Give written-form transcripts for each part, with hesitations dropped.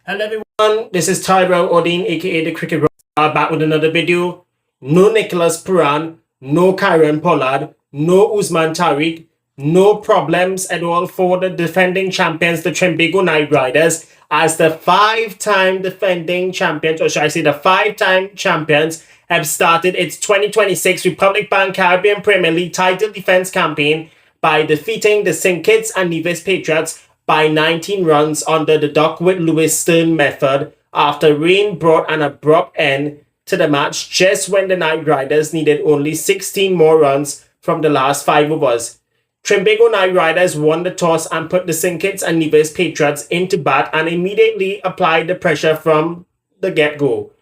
Hello everyone, this is Tyrell Odin aka the Cricket Rock, back with another video. No Nicholas Puran, no Kyron Pollard, no Usman Tariq, no problems at all for the defending champions, the Trinbago Knight Riders, as the five-time defending champions, or should I say the five-time champions, have started its 2026 Republic Bank Caribbean Premier League title defense campaign by defeating the St. Kitts and Nevis Patriots by 19 runs under the Duckworth-Lewis-Stern method after rain brought an abrupt end to the match just when the Knight Riders needed only 16 more runs from the last 5 overs. Trinbago Knight Riders won the toss and put the St. Kitts and Nevis Patriots into bat and immediately applied the pressure from the get-go.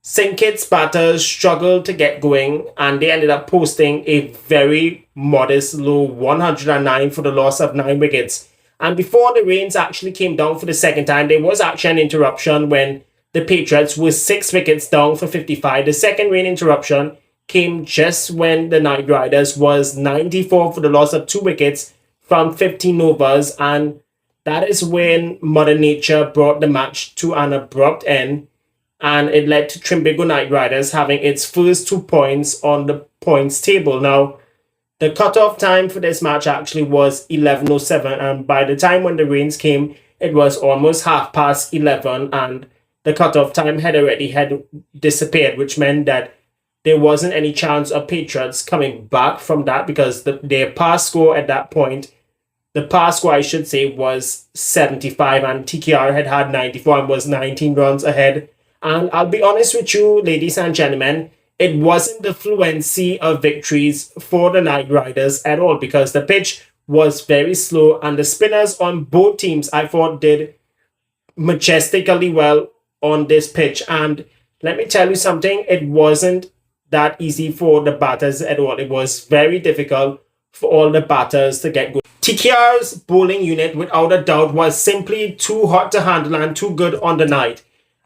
St. Kitts batters struggled to get going and they ended up posting a very modest low 109 for the loss of 9 wickets. And before the rains actually came down for the second time, there was actually an interruption when the Patriots were 6 wickets down for 55. The second rain interruption came just when the Knight Riders was 94 for the loss of 2 wickets from 15 overs. And that is when Mother Nature brought the match to an abrupt end. And it led to Trinbago Knight Riders having its first 2 points on the points table. Now, the cutoff time for this match actually was 11:07, and by the time when the rains came, it was almost 11:30, and the cutoff time had already disappeared, which meant that there wasn't any chance of Patriots coming back from that because their pass score at that point, the pass score I should say, was 75, and TKR had 94 and was 19 runs ahead. And I'll be honest with you, ladies and gentlemen, it wasn't the fluency of victories for the Knight Riders at all because the pitch was very slow and the spinners on both teams, I thought, did majestically well on this pitch. And let me tell you something, it wasn't that easy for the batters at all. It was very difficult for all the batters to get good. TKR's bowling unit, without a doubt, was simply too hot to handle and too good on the night.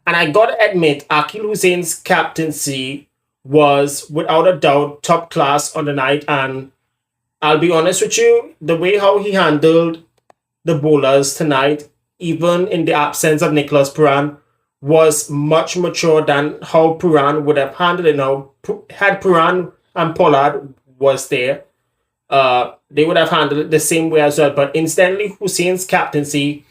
And I gotta admit, Akil Hussein's captaincy was without a doubt top class on the night, and I'll be honest with you, the way how he handled the bowlers tonight, even in the absence of Nicholas Puran, was much mature than how Puran would have handled it. Now, had Puran and Pollard was there, they would have handled it the same way as well. But incidentally, Hussein's captaincy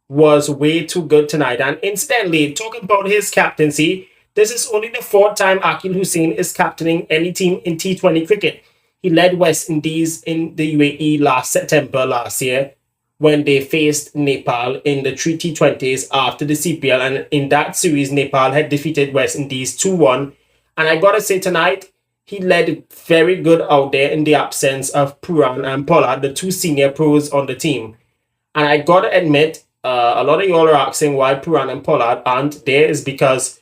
was way too good tonight. And incidentally, talking about his captaincy, this is only the 4th time Akil Hussein is captaining any team in T20 cricket. He led West Indies in the UAE last September last year when they faced Nepal in the 3 T20s after the CPL. And in that series, Nepal had defeated West Indies 2-1. And I gotta say tonight, he led very good out there in the absence of Puran and Pollard, the 2 senior pros on the team. And I gotta admit, a lot of y'all are asking why Puran and Pollard aren't there is because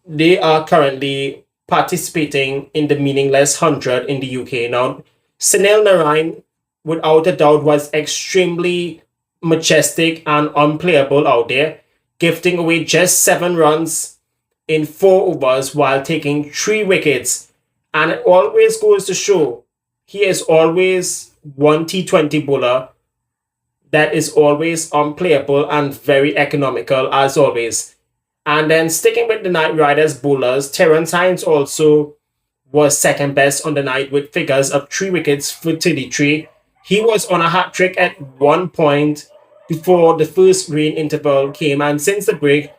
they are currently participating in the meaningless 100 in the UK. Now, Sunil Narine, without a doubt, was extremely majestic and unplayable out there, gifting away just 7 runs in 4 overs while taking 3 wickets. And it always goes to show he is always one T20 bowler that is always unplayable and very economical as always. And then sticking with the Knight Riders bowlers, Terence Hines also was second best on the night with figures of 3 wickets for 33. He was on a hat-trick at one point before the first rain interval came, and since the break,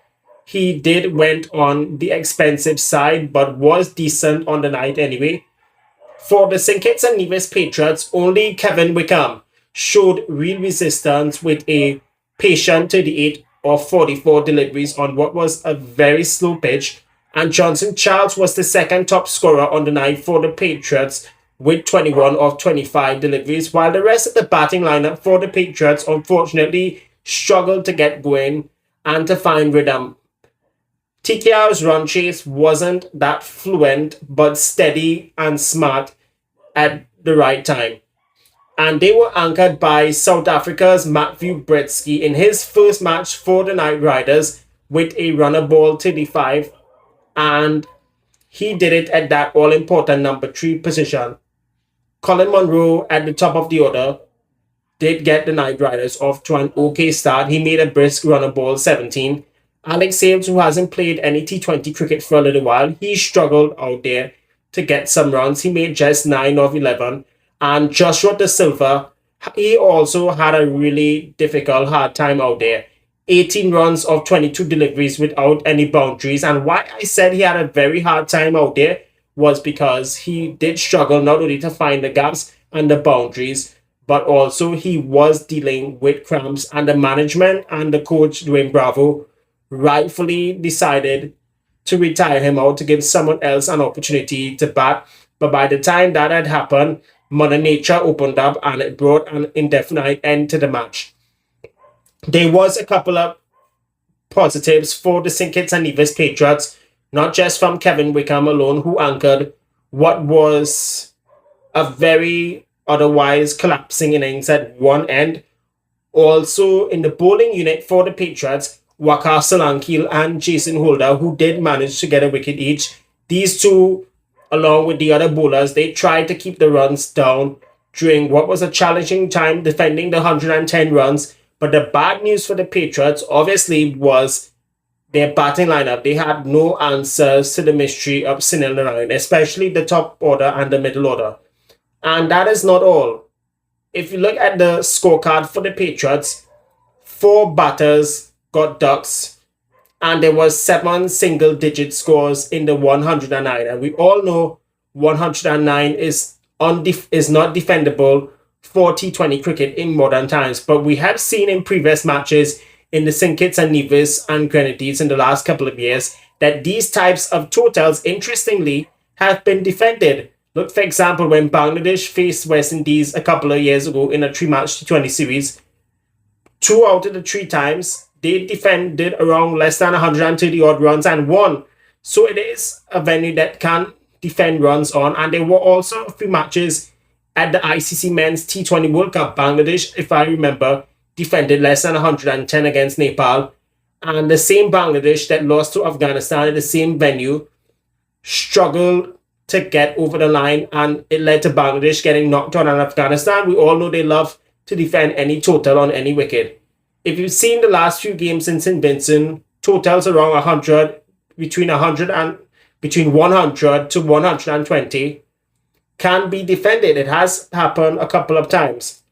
he went on the expensive side but was decent on the night anyway. For the St. Kitts and Nevis Patriots, only Kevin Wickham showed real resistance with a patient 38 of 44 deliveries on what was a very slow pitch, and Johnson Charles was the second top scorer on the night for the Patriots with 21 of 25 deliveries, while the rest of the batting lineup for the Patriots unfortunately struggled to get going and to find rhythm. TKR's run chase wasn't that fluent but steady and smart at the right time. And they were anchored by South Africa's Matthew Bretsky in his first match for the Knight Riders with a runner ball 35, and he did it at that all-important number 3 position. Colin Monroe at the top of the order did get the Knight Riders off to an okay start. He made a brisk run of ball 17. Alex Sales, who hasn't played any T20 cricket for a little while, he struggled out there to get some runs. He made just 9 of 11. And Joshua De Silva, he also had a really difficult, hard time out there. 18 runs of 22 deliveries without any boundaries. And why I said he had a very hard time out there was because he did struggle not only to find the gaps and the boundaries, but also he was dealing with cramps, and the management and the coach, Dwayne Bravo, rightfully decided to retire him out to give someone else an opportunity to bat. But by the time that had happened, Mother Nature opened up and it brought an indefinite end to the match. There was a couple of positives for the St. Kitts and Nevis Patriots, not just from Kevin Wickham alone, who anchored what was a very otherwise collapsing innings at one end. Also, in the bowling unit for the Patriots, Waqar Solanki and Jason Holder, who did manage to get a wicket each. These two, along with the other bowlers, they tried to keep the runs down during what was a challenging time defending the 110 runs. But the bad news for the Patriots, obviously, was their batting lineup. They had no answers to the mystery of Sunil Narine, especially the top order and the middle order. And that is not all. If you look at the scorecard for the Patriots, 4 batters got ducks, and there was 7 single-digit scores in the 109. And we all know 109 is not defendable for T20 cricket in modern times. But we have seen in previous matches in the St. Kitts and Nevis and Grenadines in the last couple of years that these types of totals, interestingly, have been defended. Look, for example, when Bangladesh faced West Indies a couple of years ago in a 3-match T20 series, 2 out of the 3 times, they defended around less than 130 odd runs and won. So it is a venue that can defend runs on. And there were also a few matches at the ICC Men's T20 World Cup. Bangladesh, if I remember, defended less than 110 against Nepal. And the same Bangladesh that lost to Afghanistan at the same venue struggled to get over the line, and it led to Bangladesh getting knocked out. And Afghanistan, we all know they love to defend any total on any wicket. If you've seen the last few games in St. Vincent, totals around 100, between 100 to 120 can be defended. It has happened a couple of times.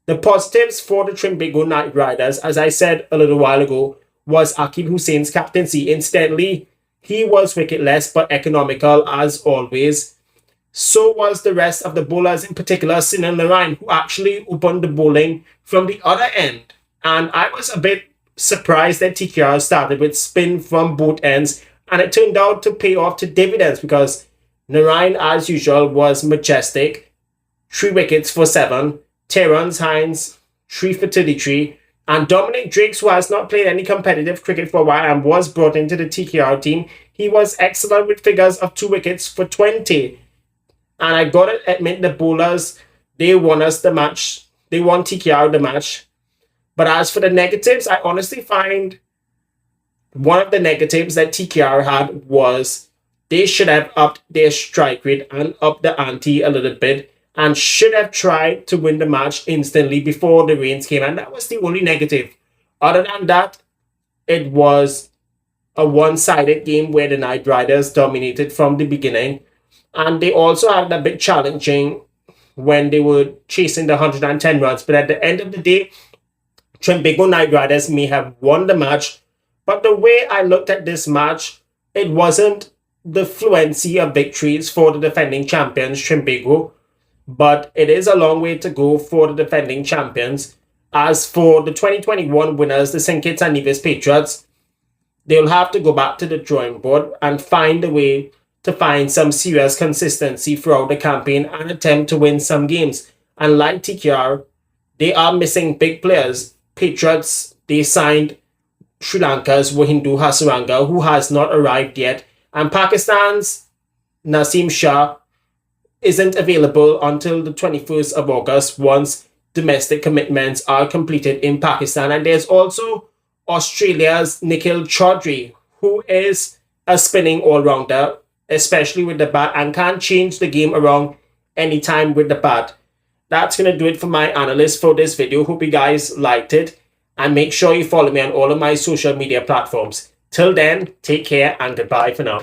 The positives for the Trinbago Knight Riders, as I said a little while ago, was Akil Hussein's captaincy. Incidentally, he was wicketless but economical as always. So was the rest of the bowlers, in particular Sunil Narine, who actually opened the bowling from the other end. And I was a bit surprised that TKR started with spin from both ends, and it turned out to pay off to dividends because Narine, as usual, was majestic. 3 wickets for 7. Terrence Hines, 3 for 33. And Dominic Drakes, who has not played any competitive cricket for a while and was brought into the TKR team, he was excellent with figures of 2 wickets for 20. And I got to admit, the bowlers, they won us the match. They won TKR the match. But as for the negatives, I honestly find one of the negatives that TKR had was they should have upped their strike rate and upped the ante a little bit, and should have tried to win the match instantly before the rains came. And that was the only negative. Other than that, it was a one-sided game where the Knight Riders dominated from the beginning. And they also had a bit challenging when they were chasing the 110 runs. But at the end of the day, Trinbago Knight Riders may have won the match. But the way I looked at this match, it wasn't the fluency of victories for the defending champions, Trinbago. But it is a long way to go for the defending champions. As for the 2021 winners, the St. Kitts and Nevis Patriots, they'll have to go back to the drawing board and find a way to find some serious consistency throughout the campaign and attempt to win some games. And like TKR, they are missing big players. Patriots, they signed Sri Lanka's Wahindu Hasaranga, who has not arrived yet. And Pakistan's Naseem Shah isn't available until the 21st of August once domestic commitments are completed in Pakistan. And there's also Australia's Nikhil Chaudhary, who is a spinning all-rounder, especially with the bat, and can change the game around anytime with the bat. that's going to do it for my analyst for this video. Hope you guys liked it. And make sure you follow me on all of my social media platforms. Till then, take care and goodbye for now.